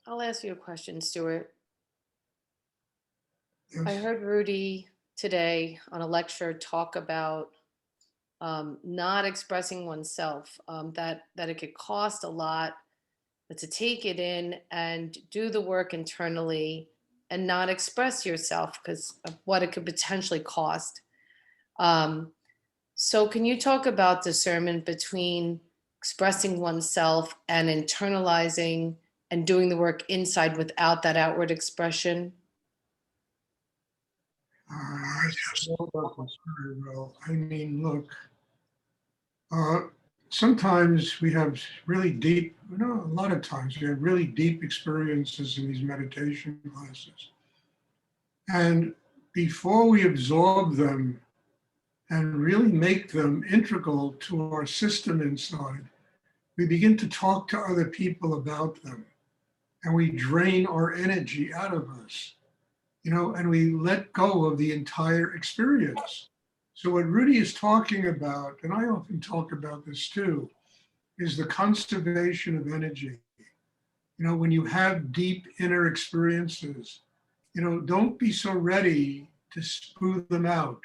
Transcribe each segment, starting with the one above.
I'll ask you a question, Stuart. I Yes. heard Rudy today on a lecture talk about not expressing oneself, that it could cost a lot, but to take it in and do the work internally and not express yourself because of what it could potentially cost. Um, so, can you talk about discernment between expressing oneself and internalizing and doing the work inside without that outward expression? I know about this very well. I mean, look, uh, sometimes we have really deep, no, a lot of times we have really deep experiences in these meditation classes. And before we absorb them and really make them integral to our system inside, we begin to talk to other people about them and we drain our energy out of us, and we let go of the entire experience. So, what Rudy is talking about, and I often talk about this too, is the conservation of energy. When you have deep inner experiences, don't be so ready to spew them out.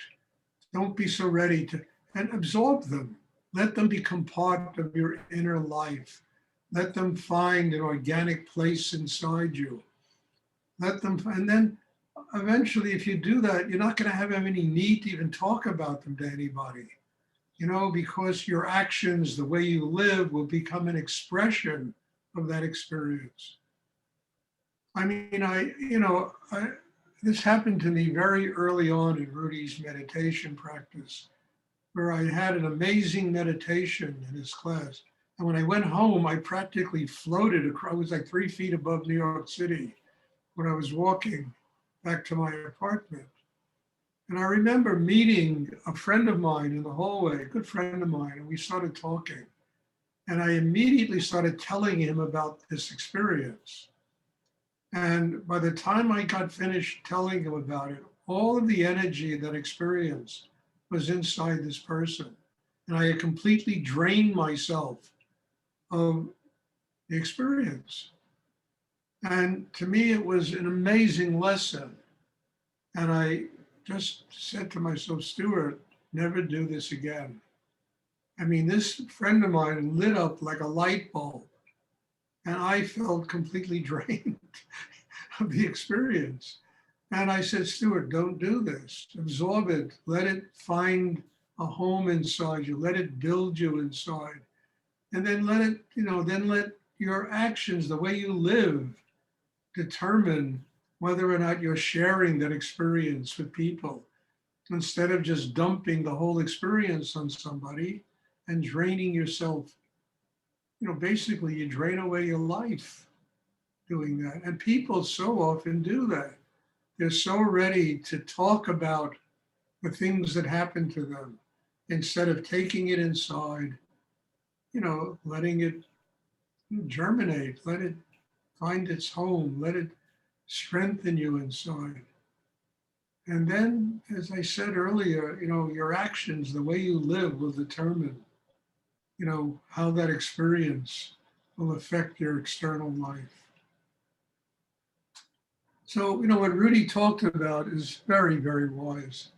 Don't be so ready to and absorb them. Let them become part of your inner life. Let them find an organic place inside you. Let them, and then eventually, if you do that, you're not going to have any need to even talk about them to anybody, because your actions, the way you live, will become an expression of that experience. I mean, this happened to me very early on in Rudy's meditation practice, where I had an amazing meditation in his class. And when I went home, I practically floated across, I was like 3 feet above New York City when I was walking back to my apartment. And I remember meeting a friend of mine in the hallway, a good friend of mine, and we started talking. And I immediately started telling him about this experience. And by the time I got finished telling him about it, all of the energy of that experience was inside this person. And I had completely drained myself of the experience. And to me, it was an amazing lesson. And I just said to myself, Stuart, never do this again. I mean, this friend of mine lit up like a light bulb, and I felt completely drained of the experience. And I said, Stuart, don't do this. Absorb it. Let it find a home inside you. Let it build you inside. And then then let your actions, the way you live, determine whether or not you're sharing that experience with people instead of just dumping the whole experience on somebody and draining yourself. Basically, you drain away your life doing that. And people so often do that. They're so ready to talk about the things that happen to them instead of taking it inside, letting it germinate, let it find its home, let it strengthen you inside. And then, as I said earlier, your actions, the way you live will determine, how that experience will affect your external life. So, what Rudy talked about is very, very wise.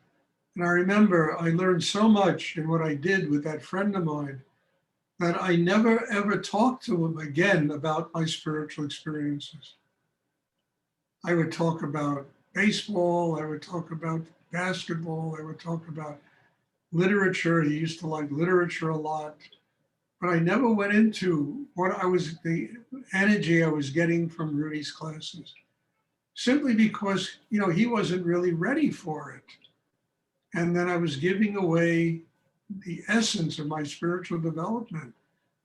And I remember I learned so much in what I did with that friend of mine that I never ever talked to him again about my spiritual experiences. I would talk about baseball, I would talk about basketball, I would talk about literature. He used to like literature a lot. But I never went into the energy I was getting from Rudy's classes, simply because, he wasn't really ready for it. And then I was giving away the essence of my spiritual development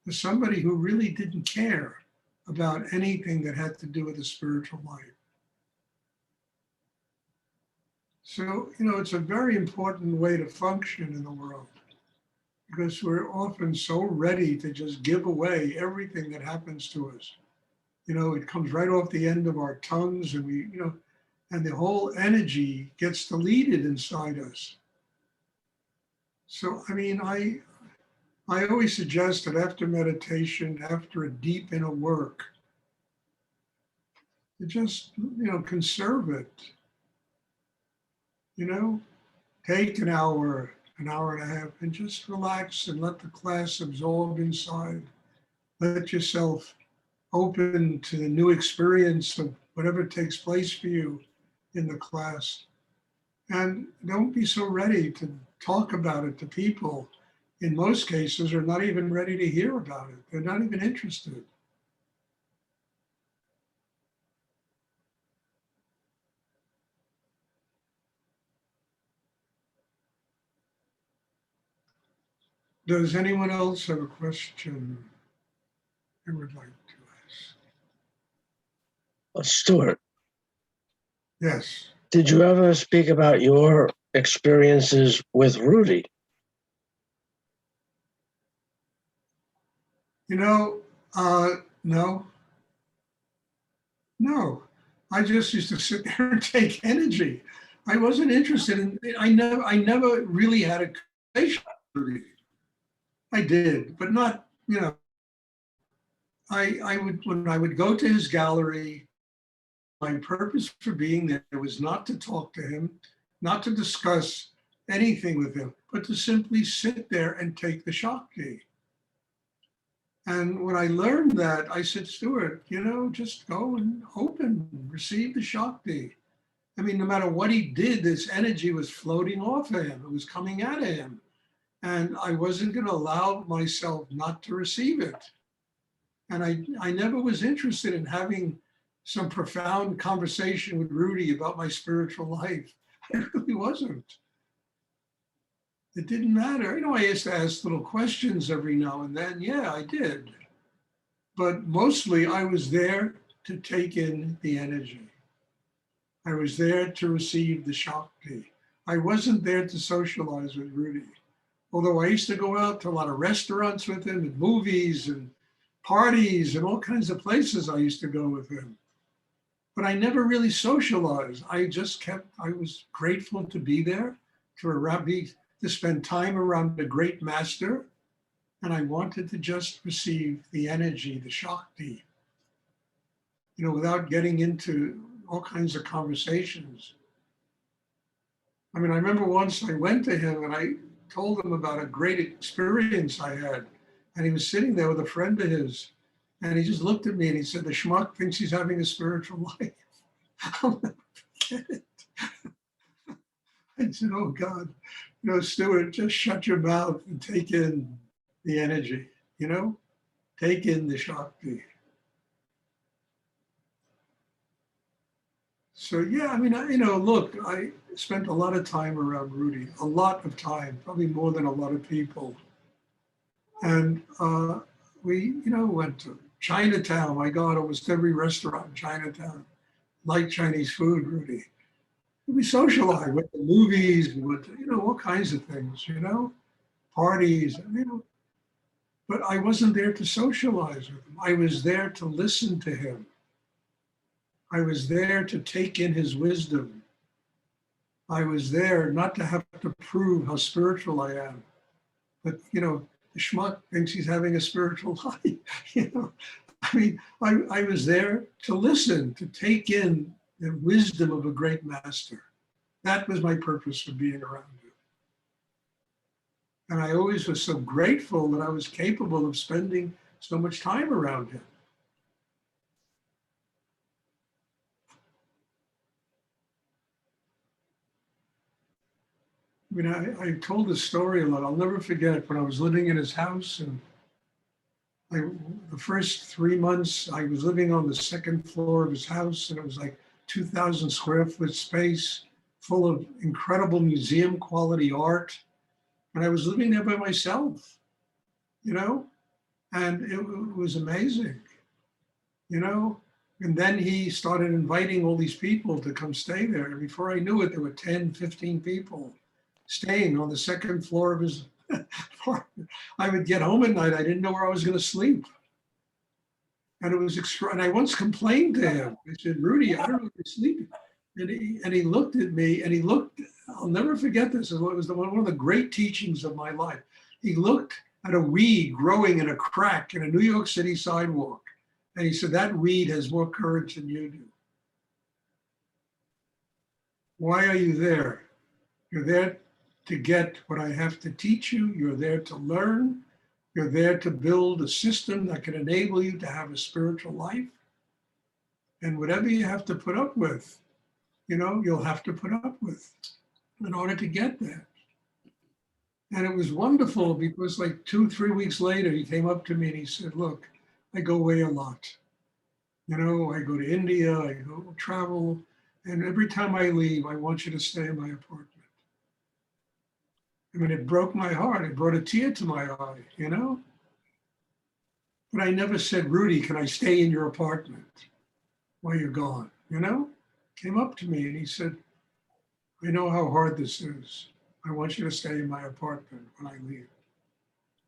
to somebody who really didn't care about anything that had to do with the spiritual life. So, it's a very important way to function in the world because we're often so ready to just give away everything that happens to us. It comes right off the end of our tongues and and the whole energy gets deleted inside us. So, I mean, I always suggest that after meditation, after a deep inner work, to just, conserve it, you know, take an hour and a half, and just relax and let the class absorb inside. Let yourself open to the new experience of whatever takes place for you in the class. And don't be so ready to talk about it to people. In most cases, are not even ready to hear about it. They're not even interested. Does anyone else have a question they would like to ask? Stuart, Yes. did you ever speak about your experiences with Rudy? No. No. I just used to sit there and take energy. I wasn't interested in. I never really had a conversation with Rudy. I did, but not. I would, when I would go to his gallery, my purpose for being there was not to talk to him, not to discuss anything with him, but to simply sit there and take the Shakti. And when I learned that, I said, Stuart, just go and open, receive the Shakti. I mean, no matter what he did, this energy was floating off of him. It was coming out of him. And I wasn't going to allow myself not to receive it. And I never was interested in having some profound conversation with Rudy about my spiritual life. I really wasn't. It didn't matter. I used to ask little questions every now and then. Yeah, I did. But mostly I was there to take in the energy. I was there to receive the Shakti. I wasn't there to socialize with Rudy. Although I used to go out to a lot of restaurants with him and movies and parties and all kinds of places I used to go with him. But I never really socialized. I was grateful to be there, to spend time around a great master. And I wanted to just receive the energy, the Shakti, without getting into all kinds of conversations. I mean, I remember once I went to him and I told him about a great experience I had. And he was sitting there with a friend of his. And he just looked at me and he said, the schmuck thinks he's having a spiritual life. I'll never forget it. I said, oh God, Stuart, just shut your mouth and take in the energy, take in the Shakti. So yeah, I mean, look, I spent a lot of time around Rudy, a lot of time, probably more than a lot of people. And we, went to Chinatown. My God, almost every restaurant in Chinatown, like Chinese food, Rudy. We socialized, went to movies, we went to, all kinds of things, parties, but I wasn't there to socialize with him. I was there to listen to him. I was there to take in his wisdom. I was there not to have to prove how spiritual I am, but, the schmuck thinks he's having a spiritual life, I mean, I was there to listen, to take in the wisdom of a great master. That was my purpose for being around him. And I always was so grateful that I was capable of spending so much time around him. I mean, I told this story a lot. I'll never forget when I was living in his house, and the first 3 months I was living on the second floor of his house, and it was like 2,000 square foot space full of incredible museum quality art. And I was living there by myself, and it was amazing, And then he started inviting all these people to come stay there. And before I knew it, there were 10, 15 people staying on the second floor of his apartment. I would get home at night, I didn't know where I was going to sleep. And it was and I once complained to him. I said, Rudy, I don't know where you're sleeping. And he looked at me and I'll never forget this. It was one of the great teachings of my life. He looked at a weed growing in a crack in a New York City sidewalk. And he said, that weed has more courage than you do. Why are you there? You're there to get what I have to teach you. You're there to learn. You're there to build a system that can enable you to have a spiritual life. And whatever you have to put up with, you'll have to put up with in order to get there. And it was wonderful because like 2-3 weeks later, he came up to me and he said, look, I go away a lot. I go to India, I go travel. And every time I leave, I want you to stay in my apartment. I mean, it broke my heart. It brought a tear to my eye, But I never said, Rudy, can I stay in your apartment while you're gone? Came up to me and he said, I know how hard this is. I want you to stay in my apartment when I leave.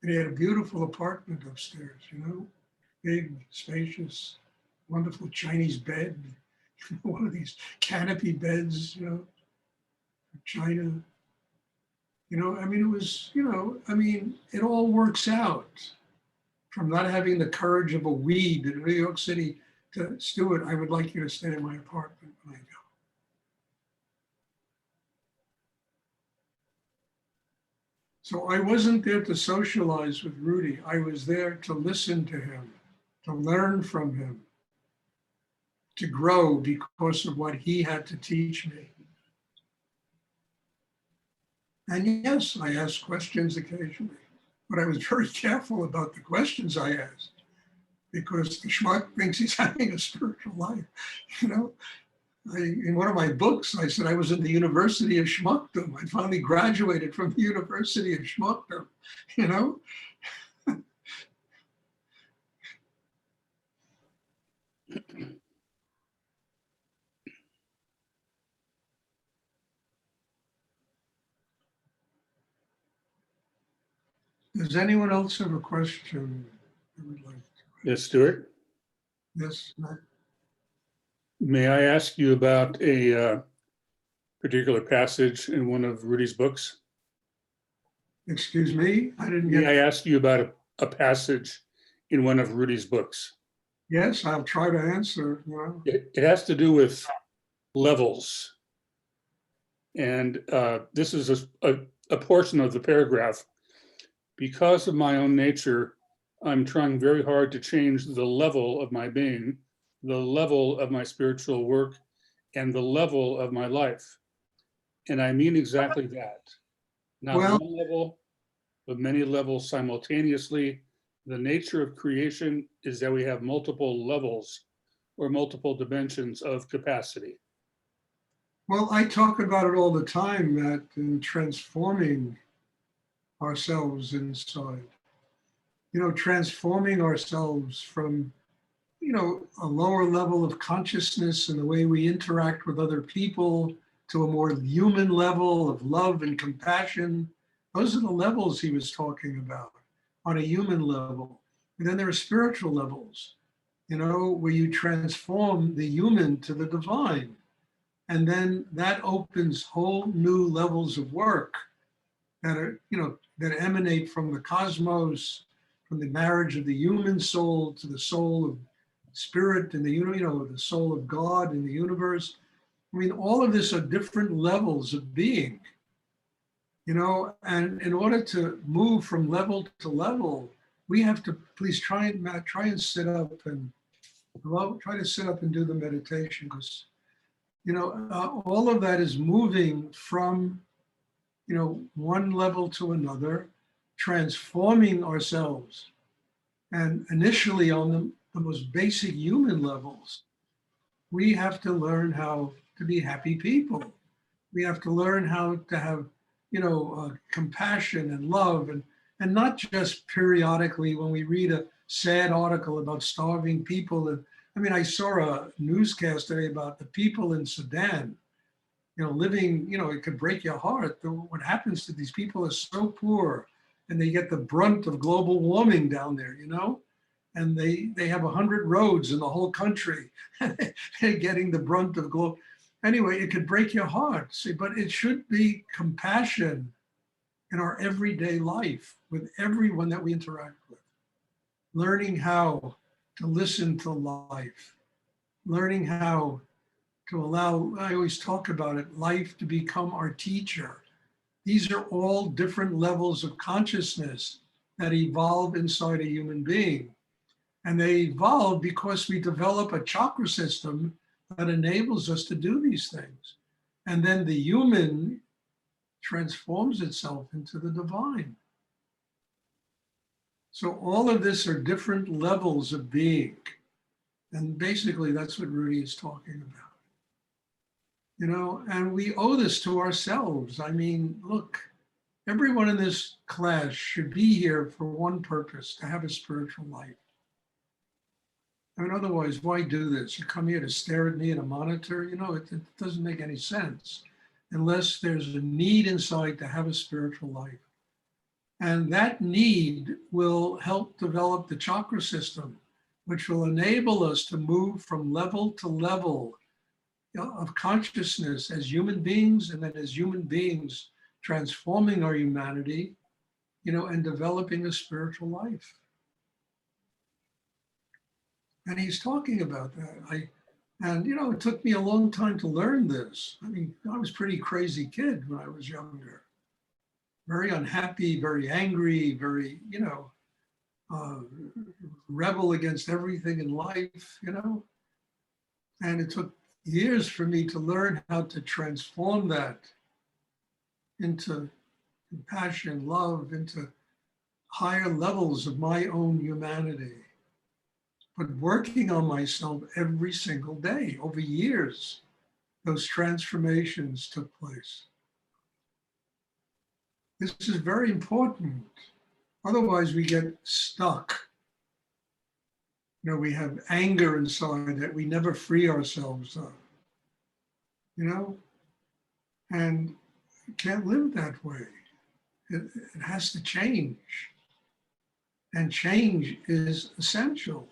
And he had a beautiful apartment upstairs, big, spacious, wonderful Chinese bed, one of these canopy beds, China. It was, it all works out. From not having the courage of a weed in New York City to Stuart, I would like you to stay in my apartment when I go. So I wasn't there to socialize with Rudy. I was there to listen to him, to learn from him, to grow because of what he had to teach me. And yes, I asked questions occasionally, but I was very careful about the questions I asked because the schmuck thinks he's having a spiritual life. In one of my books, I said I was in the University of Schmuckdom. I finally graduated from the University of Schmuckdom, Does anyone else have a question they would like to? Yes, Stuart. Yes, Matt? May I ask you about a particular passage in one of Rudy's books? Excuse me? I didn't May I get. ask you about a passage in one of Rudy's books? Yes, I'll try to answer. It has to do with levels. And this is a portion of the paragraph. Because of my own nature, I'm trying very hard to change the level of my being, the level of my spiritual work, and the level of my life. And I mean exactly that. Not one level, but many levels simultaneously. The nature of creation is that we have multiple levels or multiple dimensions of capacity. Well, I talk about it all the time, Matt, in transforming ourselves inside. Transforming ourselves from, a lower level of consciousness and the way we interact with other people to a more human level of love and compassion. Those are the levels he was talking about on a human level. And then there are spiritual levels, where you transform the human to the divine. And then that opens whole new levels of work that are, that emanate from the cosmos, from the marriage of the human soul to the soul of spirit and the soul of God in the universe. I mean, all of this are different levels of being, and in order to move from level to level, we have to please try and sit up and try to sit up and do the meditation because, all of that is moving from, one level to another, transforming ourselves. And initially on the most basic human levels, we have to learn how to be happy people. We have to learn how to have, compassion and love and not just periodically when we read a sad article about starving people. And I mean, I saw a newscast today about the people in Sudan, living, it could break your heart. What happens to these people is so poor and they get the brunt of global warming down there, and they have 100 roads in the whole country. They're getting the brunt of global. Anyway, it could break your heart, see, but it should be compassion in our everyday life with everyone that we interact with. Learning how to listen to life, learning how to allow, I always talk about it, life to become our teacher. These are all different levels of consciousness that evolve inside a human being. And they evolve because we develop a chakra system that enables us to do these things. And then the human transforms itself into the divine. So all of this are different levels of being. And basically that's what Rudy is talking about. You know, and we owe this to ourselves. I mean, look, everyone in this class should be here for one purpose, to have a spiritual life. I mean, otherwise, why do this? You come here to stare at me in a monitor? You know, it doesn't make any sense unless there's a need inside to have a spiritual life. And that need will help develop the chakra system, which will enable us to move from level to level of consciousness as human beings, and then as human beings transforming our humanity, you know, and developing a spiritual life. And he's talking about that. And you know, it took me a long time to learn this. I mean, I was a pretty crazy kid when I was younger. Very unhappy, very angry, very, you know, rebel against everything in life, you know. And it took years for me to learn how to transform that into compassion, love, into higher levels of my own humanity. But working on myself every single day, over years, those transformations took place. This is very important. Otherwise, we get stuck. You know, we have anger inside that we never free ourselves of. You know, and you can't live that way. It has to change. And change is essential.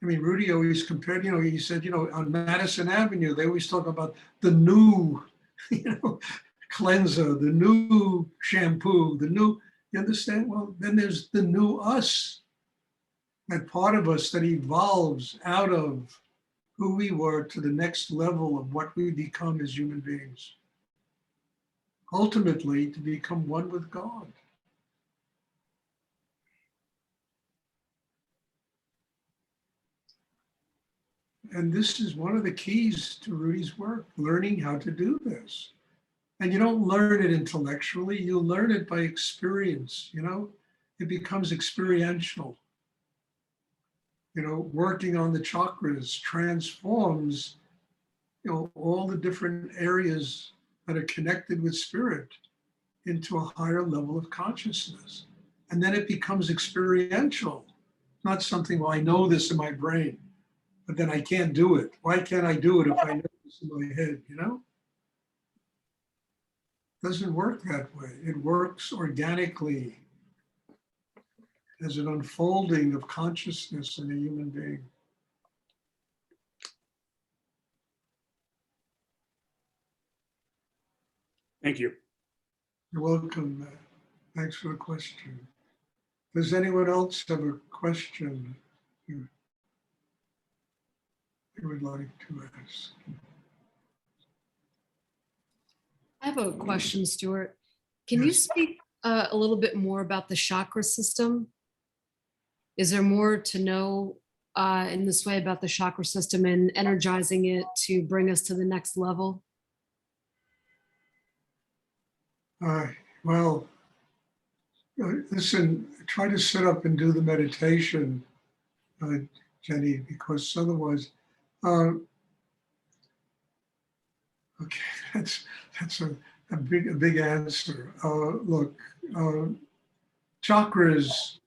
I mean, Rudy always compared, you know, he said, you know, on Madison Avenue, they always talk about the new, you know, cleanser, the new shampoo, the new, you understand? Well, then there's the new us, that part of us that evolves out of who we were to the next level of what we become as human beings. Ultimately, to become one with God. And this is one of the keys to Rudy's work, learning how to do this. And you don't learn it intellectually, you learn it by experience, you know? It becomes experiential. You know, working on the chakras transforms, you know, all the different areas that are connected with spirit into a higher level of consciousness. And then it becomes experiential, not something, well, I know this in my brain, but then I can't do it. Why can't I do it if I know this in my head, you know? It doesn't work that way. It works organically as an unfolding of consciousness in a human being. Thank you. You're welcome, Matt. Thanks for the question. Does anyone else have a question you would like to ask? I have a question, Stuart. Can you Yes. speak a little bit more about the chakra system? Is there more to know in this way about the chakra system and energizing it to bring us to the next level? Well, listen, try to sit up and do the meditation, Jenny, because otherwise, okay, that's a big answer. Look, chakras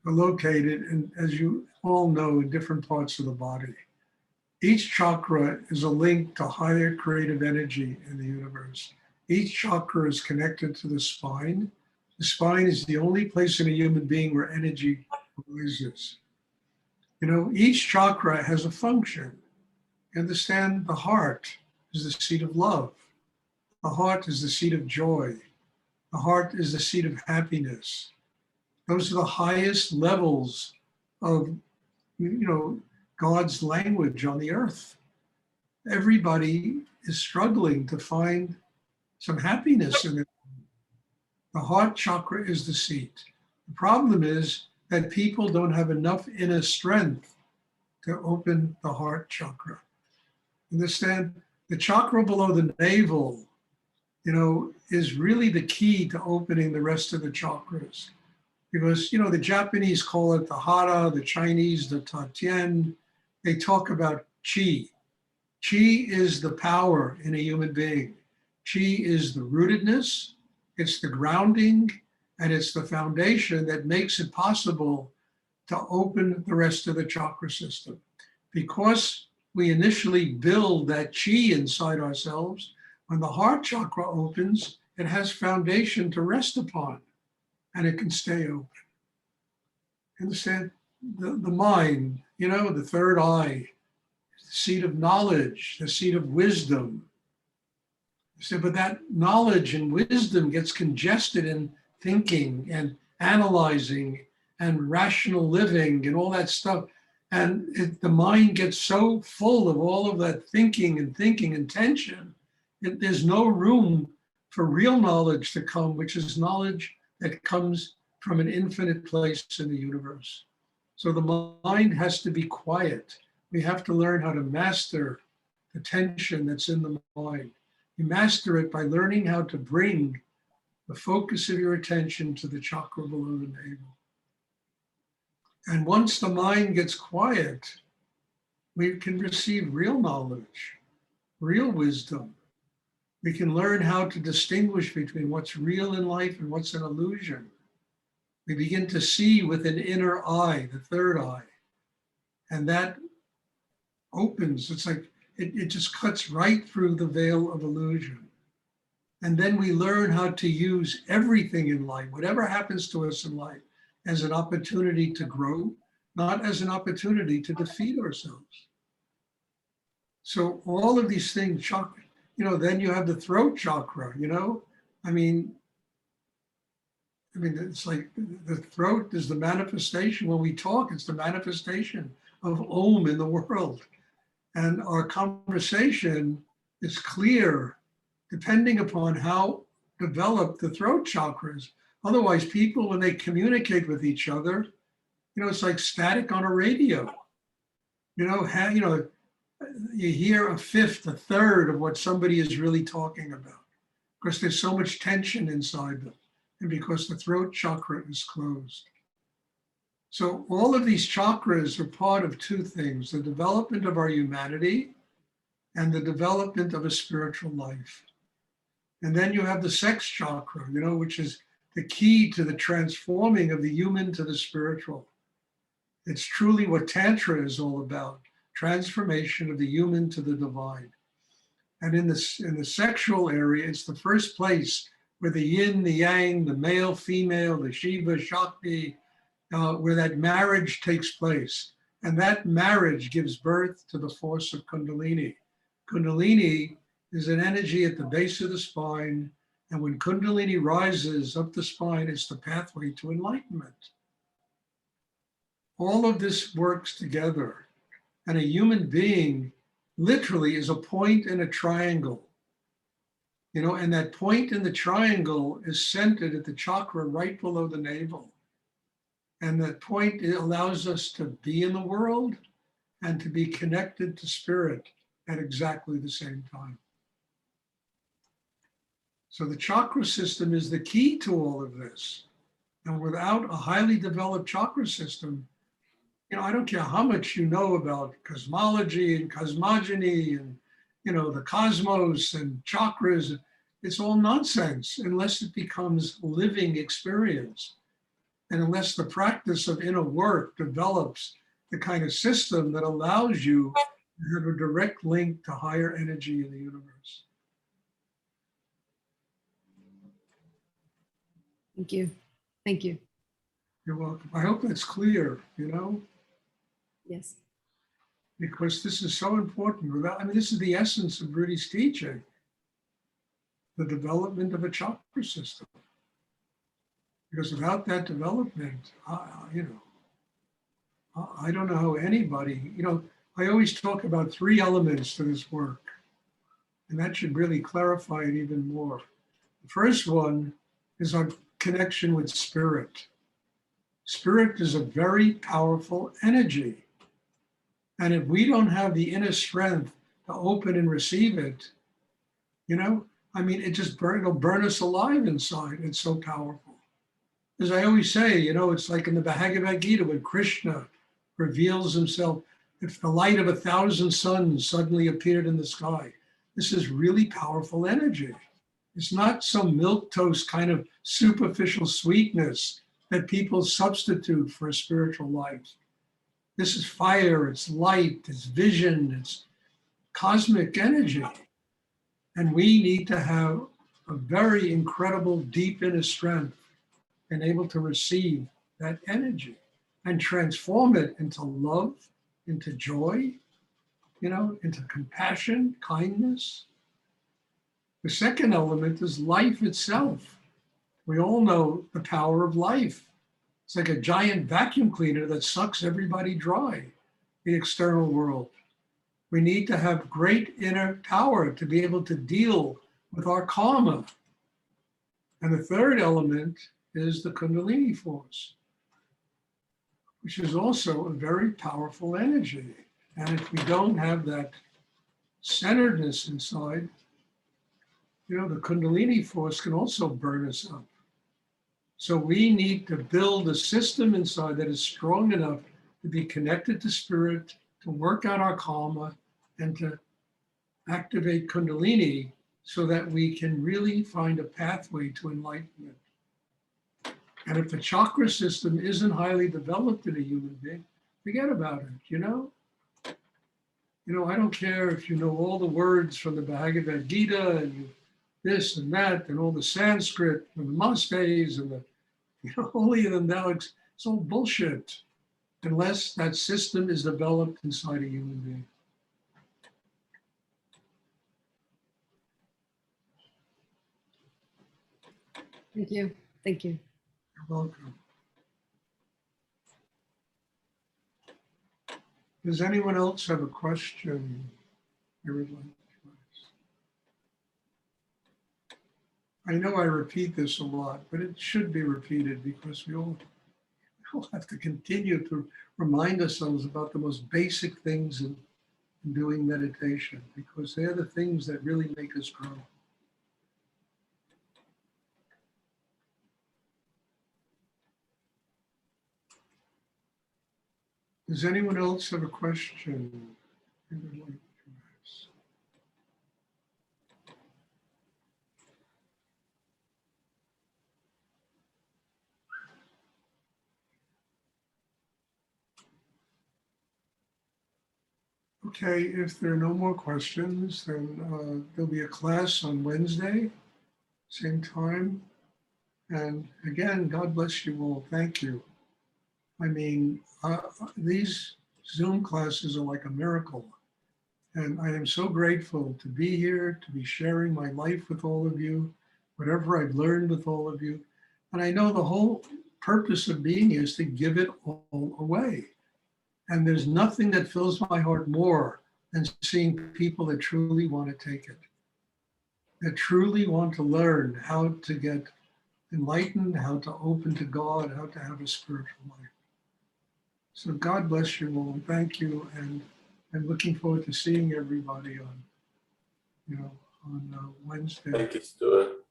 are located, in, as you all know, in different parts of the body. Each chakra is a link to higher creative energy in the universe. Each chakra is connected to the spine. The spine is the only place in a human being where energy rises. You know, each chakra has a function. You understand? The heart is the seat of love. The heart is the seat of joy. The heart is the seat of happiness. Those are the highest levels of, you know, God's language on the earth. everybody is struggling to find some happiness in it. The heart chakra is the seat. The problem is that people don't have enough inner strength to open the heart chakra. Understand? The chakra below the navel, is really the key to opening the rest of the chakras. Because, the Japanese call it the hara, the Chinese, the tatien. They talk about chi. Chi is the power in a human being. Chi is the rootedness, it's the grounding, and it's the foundation that makes it possible to open the rest of the chakra system. Because we initially build that chi inside ourselves, when the heart chakra opens, it has foundation to rest upon, and it can stay open. Understand? The mind, the third eye, the seat of knowledge, the seat of wisdom. So, but that knowledge and wisdom gets congested in thinking and analyzing and rational living and all that stuff. And the mind gets so full of all of that thinking and tension, there's no room for real knowledge to come, which is knowledge that comes from an infinite place in the universe. So the mind has to be quiet. We have to learn how to master the tension that's in the mind. You master it by learning how to bring the focus of your attention to the chakra below the navel. And once the mind gets quiet, we can receive real knowledge, real wisdom. We can learn how to distinguish between what's real in life and what's an illusion. We begin to see with an inner eye, the third eye, and that opens. It's like it just cuts right through the veil of illusion. And then we learn how to use everything in life, whatever happens to us in life, as an opportunity to grow, not as an opportunity to defeat ourselves. So all of these things, chakra, then you have the throat chakra, it's like the throat is the manifestation. When we talk, it's the manifestation of Om in the world. And our conversation is clear depending upon how developed the throat chakra is. Otherwise, people, when they communicate with each other, it's like static on a radio. You hear a fifth, a third of what somebody is really talking about, because there's so much tension inside them, and because the throat chakra is closed. So all of these chakras are part of two things: the development of our humanity and the development of a spiritual life. And then you have the sex chakra, which is the key to the transforming of the human to the spiritual. It's truly what Tantra is all about, transformation of the human to the divine. And in the sexual area, it's the first place where the yin, the yang, the male, female, the Shiva, Shakti, where that marriage takes place. And that marriage gives birth to the force of Kundalini. Kundalini is an energy at the base of the spine. And when Kundalini rises up the spine, it's the pathway to enlightenment. All of this works together. And a human being literally is a point in a triangle. And that point in the triangle is centered at the chakra right below the navel. And that point, it allows us to be in the world and to be connected to spirit at exactly the same time. So the chakra system is the key to all of this. And without a highly developed chakra system, I don't care how much you know about cosmology and cosmogony and, the cosmos and chakras, it's all nonsense unless it becomes living experience. And unless the practice of inner work develops the kind of system that allows you to have a direct link to higher energy in the universe. Thank you. Thank you. You're welcome. I hope that's clear, Yes. because this is so important. This is the essence of Rudy's teaching, the development of a chakra system. Because without that development, I don't know how anybody, I always talk about 3 elements to this work, and that should really clarify it even more. The first one is our connection with spirit. Spirit is a very powerful energy. And if we don't have the inner strength to open and receive it, it'll burn us alive inside. It's so powerful. As I always say, it's like in the Bhagavad Gita when Krishna reveals himself, if the light of 1,000 suns suddenly appeared in the sky. This is really powerful energy. It's not some milquetoast kind of superficial sweetness that people substitute for a spiritual life. This is fire, it's light, it's vision, it's cosmic energy. And we need to have a very incredible deep inner strength and able to receive that energy and transform it into love, into joy, into compassion, kindness. The second element is life itself. We all know the power of life. It's like a giant vacuum cleaner that sucks everybody dry, the external world. We need to have great inner power to be able to deal with our karma. And the third element is the Kundalini force, which is also a very powerful energy. And if we don't have that centeredness inside, the Kundalini force can also burn us up. So we need to build a system inside that is strong enough to be connected to spirit, to work out our karma, and to activate Kundalini so that we can really find a pathway to enlightenment. And if the chakra system isn't highly developed in a human being, forget about it, I don't care if you know all the words from the Bhagavad Gita and this and that and all the Sanskrit and the namaste and the holier than thou, it's all bullshit unless that system is developed inside a human being. Thank you. Thank you. You're welcome. Does anyone else have a question they would like to ask? I know I repeat this a lot, but it should be repeated because we all have to continue to remind ourselves about the most basic things in doing meditation, because they're the things that really make us grow. Does anyone else have a question they would like to ask? Okay, if there are no more questions, then there'll be a class on Wednesday, same time. And again, God bless you all. Thank you. I mean, these Zoom classes are like a miracle. And I am so grateful to be here, to be sharing my life with all of you, whatever I've learned with all of you. And I know the whole purpose of being here is to give it all away. And there's nothing that fills my heart more than seeing people that truly want to take it, that truly want to learn how to get enlightened, how to open to God, how to have a spiritual life. So God bless you all. Thank you. And I'm looking forward to seeing everybody on Wednesday. Thank you, Stuart.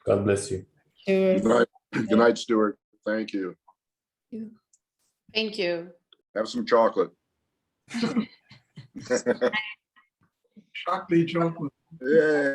God bless you. Good night. Good night, Stuart. Thank you. Thank you. Have some chocolate. Chocolate. Yeah.